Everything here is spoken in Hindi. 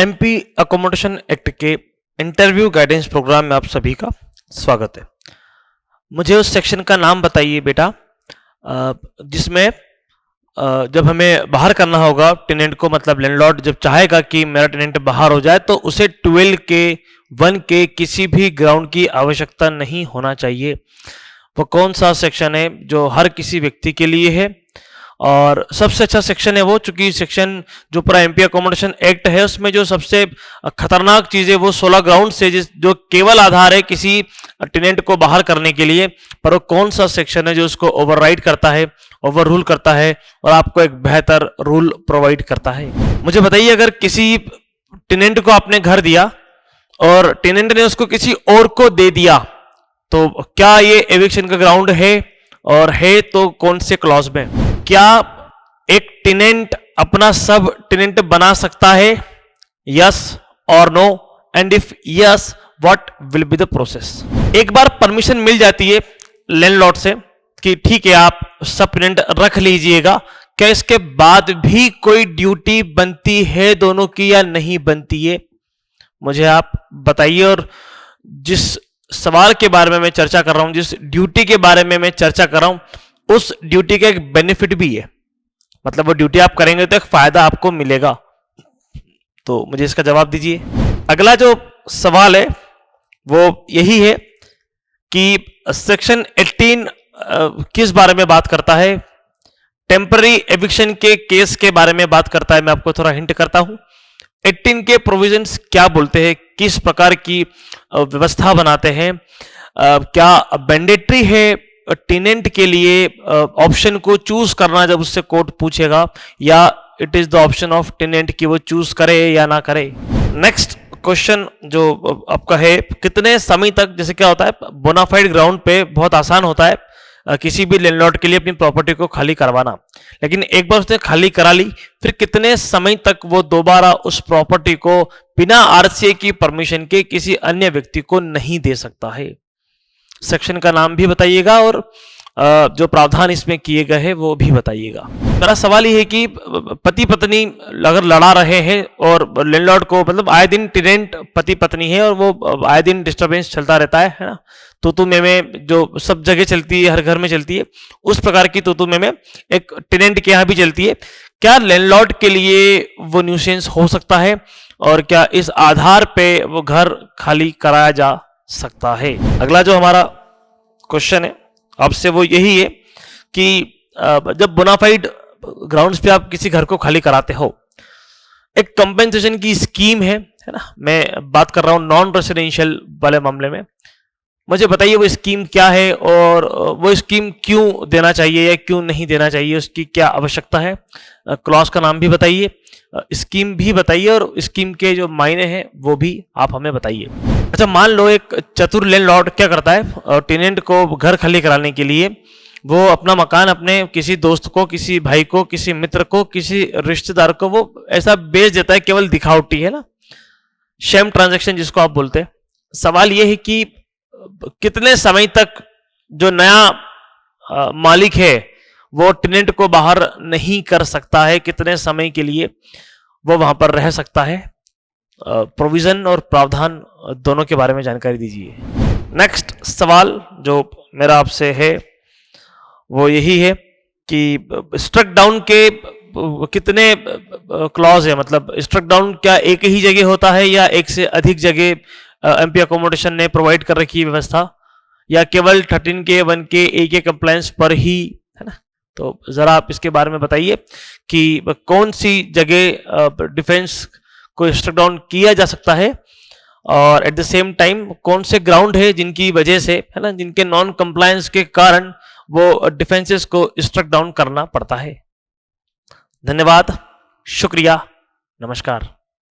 एमपी अकोमोडेशन एक्ट के इंटरव्यू गाइडेंस प्रोग्राम में आप सभी का स्वागत है। मुझे उस सेक्शन का नाम बताइए बेटा जिसमें जब हमें बाहर करना होगा टेनेंट को, मतलब लैंडलॉर्ड जब चाहेगा कि मेरा टेनेंट बाहर हो जाए तो उसे 12 के 1 के किसी भी ग्राउंड की आवश्यकता नहीं होना चाहिए। वो कौन सा सेक्शन है जो हर किसी व्यक्ति के लिए है और सबसे अच्छा सेक्शन है वो, चूंकि सेक्शन जो पूरा एमपी अकोमोडेशन एक्ट है उसमें जो सबसे खतरनाक चीज है वो 16 ग्राउंड से जो केवल आधार है किसी टेनेंट को बाहर करने के लिए, पर वो कौन सा सेक्शन है जो उसको ओवरराइड करता है, ओवर रूल करता है और आपको एक बेहतर रूल प्रोवाइड करता है। मुझे बताइए, अगर किसी टेनेंट को आपने घर दिया और टेनेंट ने उसको किसी और को दे दिया तो क्या ये एविक्शन का ग्राउंड है, और है तो कौन से क्लॉज में? क्या एक टेनेंट अपना सब टेनेंट बना सकता है? यस और no, and if yes what will be the process? एक बार परमिशन मिल जाती है लैंडलॉर्ड से कि ठीक है आप सब टेनेंट रख लीजिएगा, क्या इसके बाद भी कोई ड्यूटी बनती है दोनों की या नहीं बनती है? मुझे आप बताइए। और जिस सवाल के बारे में मैं चर्चा कर रहा हूं, जिस ड्यूटी के बारे में मैं चर्चा कर रहा हूं, उस ड्यूटी का एक बेनिफिट भी है, मतलब वो ड्यूटी आप करेंगे तो एक फायदा आपको मिलेगा। तो मुझे इसका जवाब दीजिए। अगला जो सवाल है वो यही है कि सेक्शन 18 किस बारे में बात करता है? टेम्पररी एविक्शन के केस के बारे में बात करता है। मैं आपको थोड़ा हिंट करता हूं। 18 के प्रोविजंस क्या बोलते हैं, किस प्रकार की व्यवस्था बनाते हैं, क्या मैंडेटरी है टेनेंट के लिए ऑप्शन को चूज करना जब उससे कोर्ट पूछेगा, या it is the option of tenant कि वो चूज करे या ना करे? नेक्स्ट क्वेश्चन जो आपका है, कितने समय तक, जैसे क्या होता है बोनाफाइड ग्राउंड पे बहुत आसान होता है किसी भी लैंडलॉर्ड के लिए अपनी प्रॉपर्टी को खाली करवाना, लेकिन एक बार उसने खाली करा ली फिर कितने समय तक वो दोबारा उस प्रॉपर्टी को बिना आरसीए की परमिशन के किसी अन्य व्यक्ति को नहीं दे सकता है? सेक्शन का नाम भी बताइएगा और जो प्रावधान इसमें किए गए हैं वो भी बताइएगा। मेरा सवाल ये है कि पति पत्नी अगर लड़ा रहे हैं और लैंडलॉर्ड को, मतलब आए दिन टेनेंट पति पत्नी है और वो आए दिन डिस्टरबेंस चलता रहता है ना, तू में जो सब जगह चलती है, हर घर में चलती है, उस प्रकार की तू में एक टेनेंट के यहाँ भी चलती है। क्या लैंडलॉर्ड के लिए वो न्यूसेंस हो सकता है और क्या इस आधार पे वो घर खाली कराया जा सकता है? अगला जो हमारा क्वेश्चन है आपसे वो यही है कि जब बोनाफाइड ग्राउंड्स पे आप किसी घर को खाली कराते हो, एक कंपेंसेशन की स्कीम है ना, मैं बात कर रहा हूं नॉन रेसिडेंशियल वाले मामले में। मुझे बताइए वो स्कीम क्या है और वो स्कीम क्यों देना चाहिए या क्यों नहीं देना चाहिए, उसकी क्या आवश्यकता है? क्लॉज का नाम भी बताइए, स्कीम भी बताइए और स्कीम के जो मायने हैं वो भी आप हमें बताइए। अच्छा, मान लो एक चतुर लैंडलॉर्ड क्या करता है, टेनेंट को घर खाली कराने के लिए वो अपना मकान अपने किसी दोस्त को, किसी भाई को, किसी मित्र को, किसी रिश्तेदार को वो ऐसा बेच देता है, केवल दिखावटी, है ना, शेम ट्रांजैक्शन जिसको आप बोलते हैं। सवाल ये है कि कितने समय तक जो नया मालिक है वो टेनेंट को बाहर नहीं कर सकता है, कितने समय के लिए वो वहां पर रह सकता है? प्रोविजन और प्रावधान दोनों के बारे में जानकारी दीजिए। नेक्स्ट सवाल जो मेरा आपसे है वो यही है कि स्ट्रक डाउन के कितने क्लॉज है, मतलब स्ट्रक डाउन क्या एक ही जगह होता है या एक से अधिक जगह एमपी अकोमोडेशन ने प्रोवाइड कर रखी है व्यवस्था, या केवल 13 के 1 के ए के कंप्लायंस पर ही, है ना? तो जरा आप इसके बारे में बताइए कि कौन सी जगह डिफेंस को स्ट्रक डाउन किया जा सकता है और एट द सेम टाइम कौन से ग्राउंड है जिनकी वजह से, है ना, जिनके नॉन कंप्लायंस के कारण वो डिफेंसेस को स्ट्रक डाउन करना पड़ता है। धन्यवाद, शुक्रिया, नमस्कार।